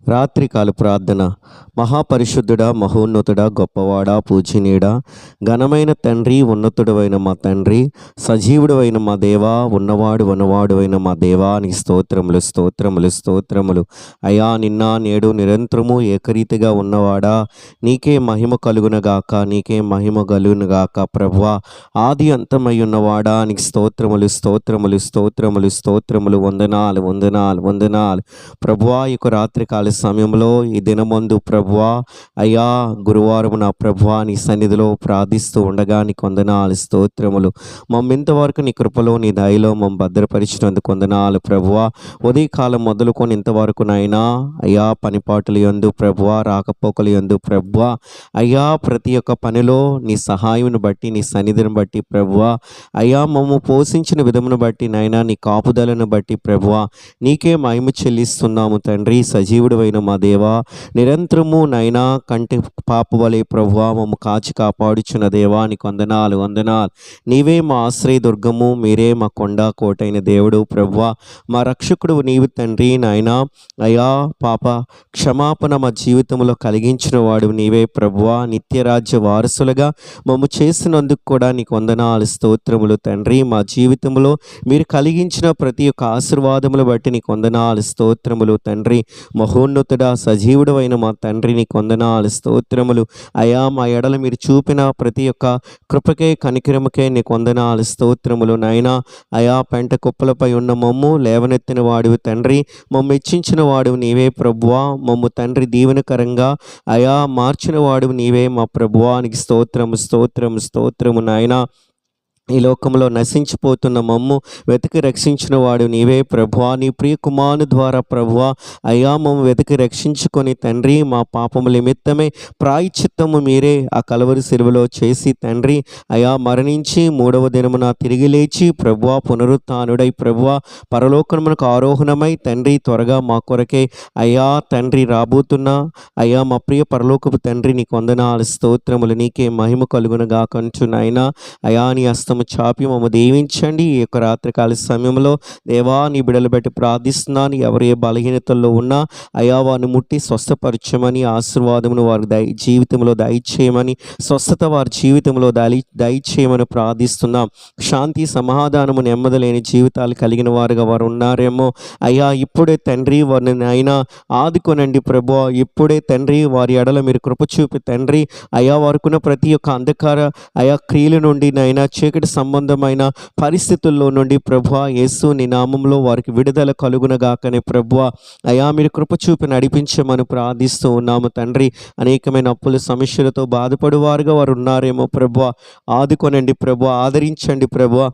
రాత్రికాల ప్రార్థన. మహాపరిశుద్ధుడా, మహోన్నతుడా, గొప్పవాడా, పూజనీయుడా, ఘనమైన తండ్రి, ఉన్నతుడవైన మా తండ్రి, సజీవుడవైన మా దేవా, ఉన్నవాడు వనవాడువైన మా దేవా, నీ స్తోత్రములు స్తోత్రములు స్తోత్రములు. అయా, నిన్న నేడు నిరంతరము ఏకరీతిగా ఉన్నవాడా, నీకే మహిమ కలుగునగాక, నీకే మహిమ కలుగునగాక. ప్రభువా, ఆది అంతమై ఉన్నవాడా, నీకు స్తోత్రములు స్తోత్రములు స్తోత్రములు స్తోత్రములు. వందనాలు వందనాలు వందనాలు. ప్రభువా, ఈ రాత్రికాల సమయంలో ఈ దినమందు ప్రభువా, అయ్యా గురువారం నా ప్రభువా నీ సన్నిధిలో ప్రార్థిస్తూ ఉండగా నీకు వందనాలు స్తోత్రములు. ఇంతవరకు నీ కృపలో నీ దయలో భద్రపరిచినందుకు వందనాలు ప్రభువా. ఉదయకాలం మొదలుకొని ఇంతవరకు నాయనా అయ్యా పనిపాటులు యందు ప్రభువా, రాకపోకలు యందు ప్రభువా, అయ్యా ప్రతి ఒక్క పనిలో నీ సహాయమును బట్టి నీ సన్నిధిని బట్టి ప్రభువా, అయ్యా పోషించిన విధమును బట్టి నాయనా నీ కాపుదలను బట్టి ప్రభువా నీకే మహిమ చెల్లిస్తున్నాము తండ్రి. సజీవుడు అయిన మా దేవా, నిరంతరము నైనా కంటి పాప వలె ప్రభువా మమ్ము కాచి కాపాడుచున్న దేవా నీకు వందనాలు వందనాలు. నీవే మా ఆశ్రయ దుర్గము, మీరే మా కొండ కోటైన దేవుడు ప్రభువా, మా రక్షకుడు నీవు తండ్రి. నాయనా అయా పాప క్షమాపణ మా జీవితంలో కలిగించిన వాడు నీవే ప్రభువా. నిత్యరాజ్య వారసులుగా మమ్ము చేసినందుకు కూడా నీకు వందనాలు స్తోత్రములు తండ్రి. మా జీవితంలో మీరు కలిగించిన ప్రతి ఒక్క ఆశీర్వాదములు బట్టి నీకు వందనాలు స్తోత్రములు తండ్రి. మహోన్నతుడా, సజీవుడు అయిన మా తండ్రి నీకు వందనాలు స్తోత్రములు. అయా మా ఎడల మీరు చూపిన ప్రతి ఒక్క కృపకే కనికరముకే నీకు వందనాలు స్తోత్రములు. నాయనా అయా పెంట కుప్పలపై ఉన్న మమ్ము లేవనెత్తిన వాడివి తండ్రి, మమ్ము హెచ్చించిన వాడివి నీవే ప్రభువా. మమ్ము తండ్రి దీవెనకరంగా అయా మార్చిన వాడివి నీవే మా ప్రభువా. నీకు స్తోత్రము స్తోత్రము స్తోత్రము. నాయనా ఈ లోకంలో నశించిపోతున్న మమ్ము వెతికి రక్షించిన వాడు నీవే ప్రభువా. నీ ప్రియ కుమారుని ద్వారా ప్రభువా అయ్యా మమ్ము వెతికి రక్షించుకొని తండ్రి మా పాపముల నిమిత్తమే ప్రాయశ్చిత్తము మీరే ఆ కలవరి శిలువలో చేసి తండ్రి అయా మరణించి మూడవ దినమున తిరిగి లేచి ప్రభువా పునరుత్థానుడై ప్రభువా పరలోకమునకు ఆరోహణమై తండ్రి త్వరగా మా కొరకే అయ్యా తండ్రి రాబోతున్నా అయ్యా మా ప్రియ పరలోకపు తండ్రి నీకు వందనాలు స్తోత్రములు. నీకే మహిమ కలుగునగా కంచునైనా అయా నీ హస్తం చాపి మమ్మ దీవించండి. ఈ యొక్క రాత్రికాల సమయంలో దేవా నీ బిడ్డలు బట్టి ప్రార్థిస్తున్నాను. ఎవరు ఏ బలహీనతల్లో ఉన్నా అయా వారిని ముట్టి స్వస్థపరచమని, ఆశీర్వాదమును వారి జీవితంలో దయచేయమని, స్వస్థత వారి జీవితంలో దయచేయమని ప్రార్థిస్తున్నాం. శాంతి సమాధానము నెమ్మది లేని జీవితాలు కలిగిన వారుగా వారు ఉన్నారేమో అయ్యా ఇప్పుడే తండ్రి వారిని అయినా ఆదుకొనండి ప్రభువా. ఇప్పుడే తండ్రి వారి ఎడల మీరు కృప చూపి తండ్రి అయా వారికున్న ప్రతి ఒక్క అంధకార అయా క్రియల నుండి నైనా చీకటి సంబంధమైన పరిస్థితుల్లో నుండి ప్రభువా యేసు నీ నామంలో వారికి విడుదల కలుగునగాకనే ప్రభువా అయా మీరు కృప చూపి నడిపించమని ప్రార్థిస్తూ ఉన్నాము తండ్రి. అనేకమైన అప్పుల సమస్యలతో బాధపడువారుగా వారు ఉన్నారేమో ప్రభువా, ఆదుకొనండి ప్రభువా, ఆదరించండి ప్రభువా,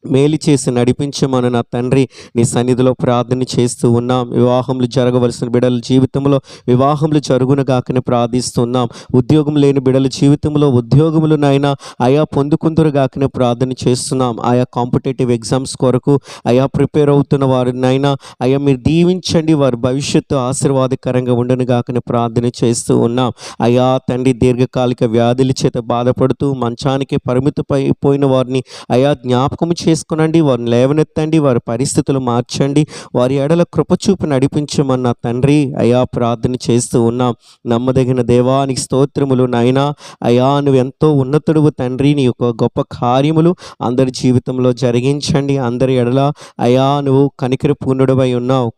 మేలు చేసి నడిపించమని నా తండ్రి నీ సన్నిధిలో ప్రార్థన చేస్తూ ఉన్నాం. వివాహములు జరగవలసిన బిడ్డల జీవితంలో వివాహములు జరుగునగాకని ప్రార్థిస్తున్నాం. ఉద్యోగం లేని బిడ్డల జీవితంలో ఉద్యోగములు నైనా ఆయా పొందుకుందరుగాకని ప్రార్థన చేస్తున్నాం. ఆయా కాంపిటేటివ్ ఎగ్జామ్స్ కొరకు ఆయా ప్రిపేర్ అవుతున్న వారినైనా అయా మీరు దీవించండి, వారి భవిష్యత్తు ఆశీర్వాదకరంగా ఉండనుగాకని ప్రార్థన చేస్తూ ఉన్నాం. అయా తండ్రి దీర్ఘకాలిక వ్యాధుల చేత బాధపడుతూ మంచానికి పరిమితమైపోయిన వారిని అయా జ్ఞాపకం చేసుకునండి, వారిని లేవనెత్తండి, వారి పరిస్థితులు మార్చండి, వారి ఎడల కృపచూపు నడిపించమన్న తండ్రి అయా ప్రార్థన చేస్తూ ఉన్నాం. నమ్మదగిన దేవానికి స్తోత్రములు. నాయనా అయా నువ్వు ఎంతో ఉన్నతుడువు తండ్రి, నీ యొక్క గొప్ప కార్యములు అందరి జీవితంలో జరిగించండి. అందరి ఎడల అయా నువ్వు కనికర పూర్ణుడవై ఉన్నావు,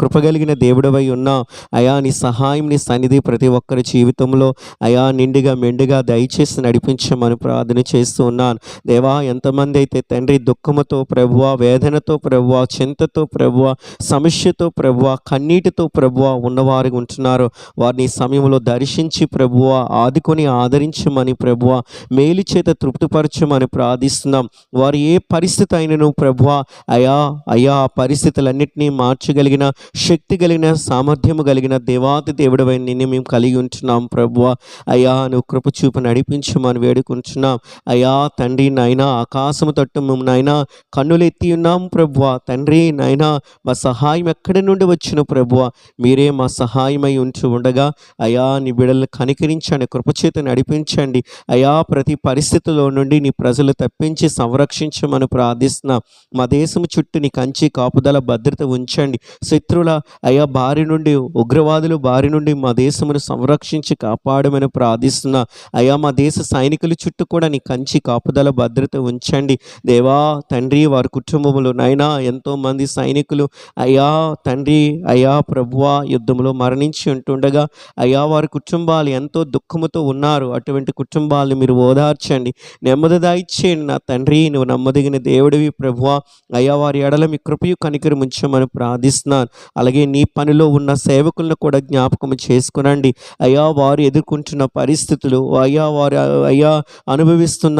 కృపగలిగిన దేవుడవై ఉన్నావు అయా. నీ సహాయం నీ సన్నిధి ప్రతి ఒక్కరి జీవితంలో అయా నిండుగా మెండుగా దయచేసి నడిపించమని ప్రార్థన చేస్తూ ఉన్నాను. దేవా ఎంతమంది అయితే తండ్రి దుఃఖముతో ప్రభువా, వేదనతో ప్రభువా, చింతతో ప్రభువా, సమస్యతో ప్రభువా, కన్నీటితో ప్రభువా ఉన్నవారు ఉంటున్నారు, వారిని సమయంలో దర్శించి ప్రభువా ఆదుకొని ఆదరించమని ప్రభువా మేలు చేత తృప్తిపరచమని ప్రార్థిస్తున్నాం. వారు ఏ పరిస్థితి అయినను ప్రభువా అయా అయా ఆ పరిస్థితులన్నింటినీ మార్చగలిగిన శక్తి కలిగిన సామర్థ్యము కలిగిన దేవాతి దేవుడవై నిన్ను మేము కలిగి ఉంటున్నాం ప్రభువా. అయా నువ్వు కృప చూపు నడిపించమని వేడుకుంటున్నాం. అయా తండ్రి నాయనా ఆకాశము తట్టు నాయన నాయన కన్నులెత్తి ఉన్నాం ప్రభువా. తండ్రి నాయన మా సహాయం ఎక్కడి నుండి వచ్చును ప్రభువా? మీరే మా సహాయమై ఉంటూ ఉండగా అయా నీ బిడ్డలను కనికరించండి, కృపచేత నడిపించండి అయా. ప్రతి పరిస్థితిలో నుండి నీ ప్రజలు తప్పించి సంరక్షించమని ప్రార్థిస్తున్నా. మా దేశం చుట్టూ నీ కంచి కాపుదల భద్రత ఉంచండి. శత్రువుల అయా బారి నుండి, ఉగ్రవాదులు బారి నుండి మా దేశమును సంరక్షించి కాపాడమని ప్రార్థిస్తున్నా అయా. మా దేశ సైనికుల చుట్టూ కూడా నీ కంచి కాపుదల భద్రత ఉంచండి దేవా. తండ్రి వారి కుటుంబములు నైనా ఎంతోమంది సైనికులు అయా తండ్రి అయా ప్రభువా యుద్ధంలో మరణించి ఉంటుండగా అయా వారి కుటుంబాలు ఎంతో దుఃఖముతో ఉన్నారు. అటువంటి కుటుంబాలను మీరు ఓదార్చండి, నెమ్మది దాయిచ్చేయండి నా తండ్రి. నువ్వు నమ్మదగిన దేవుడివి ప్రభువా. అయా వారి ఎడల మీ కృపయు కనికరం ఉంచమని ప్రార్థిస్తున్నాను. అలాగే నీ పనిలో ఉన్న సేవకులను కూడా జ్ఞాపకం చేసుకునండి అయా. వారు ఎదుర్కొంటున్న పరిస్థితులు అయ్యా, వారు అయ్యా అనుభవిస్తున్న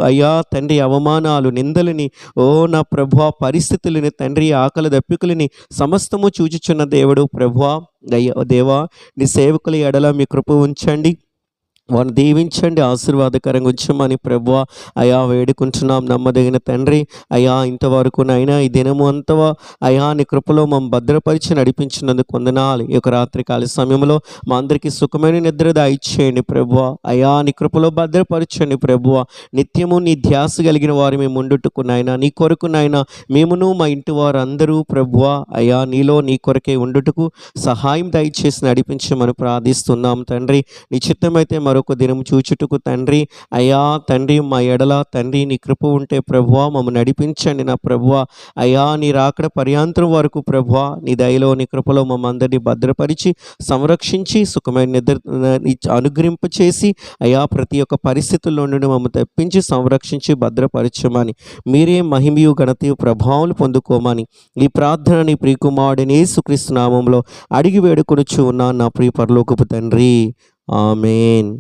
అయ్యా తండ్రి అవమానాలు, నిందలని ఓ నా ప్రభువా పరిస్థితులని తండ్రి, ఆకలి దప్పికలని సమస్తము చూచుచున్న దేవుడు ప్రభువా. అయ్యా దేవా నీ సేవకుల ఎడల మీ కృప ఉంచండి, వారిని దీవించండి, ఆశీర్వాదకరంగా ఉంచమని ప్రభువా అయా వేడుకుంటున్నాం నమ్మదగిన తండ్రి. అయా ఇంతవరకు నైనా ఈ దినము అంతా అయా నీ కృపలో మమ్మల్ని భద్రపరిచి నడిపించినందుకు వందనాలు. ఈ యొక్క రాత్రికాల సమయంలో మా అందరికీ సుఖమైన నిద్ర దాయిచ్చేయండి ప్రభువా. అయా నీ కృపలో భద్రపరచండి ప్రభువా. నిత్యము నీ ధ్యాస కలిగిన వారు మేము ఉండుటకు నాయనా, నీ కొరకు నాయనా మేమును మా ఇంటి వారు అందరూ ప్రభువా అయా నీలో నీ కొరకే ఉండుటకు సహాయం దయచేసి నడిపించమని ప్రార్థిస్తున్నాం తండ్రి. నీ చిత్తమైతే మరొక దినం చూచుటకు తండ్రి అయా తండ్రి మా ఎడల తండ్రి నీ కృప ఉంటే ప్రభువా మమ్మల్ని నడిపించండి నా ప్రభువా. అయా నీ రాకడ పర్యాంతరం వరకు ప్రభువా నీ దయలో నీ కృపలో మమ్మల్ని అందరినీ భద్రపరిచి సంరక్షించి సుఖమైన నిద్ర అనుగ్రహింపచేసి అయా ప్రతి ఒక్క పరిస్థితుల్లో నుండి మమ్మల్ని తప్పించి సంరక్షించి భద్రపరచమని, మీరే మహిమయు ఘనతయు ప్రభావం పొందుకోమని ఈ ప్రార్థన నీ ప్రియకుమారుడైన యేసుక్రీస్తు నామములో అడిగి వేడుకొనుచు ఉన్నాను నా ప్రియ పరలోకపు తండ్రి. ఆమేన్.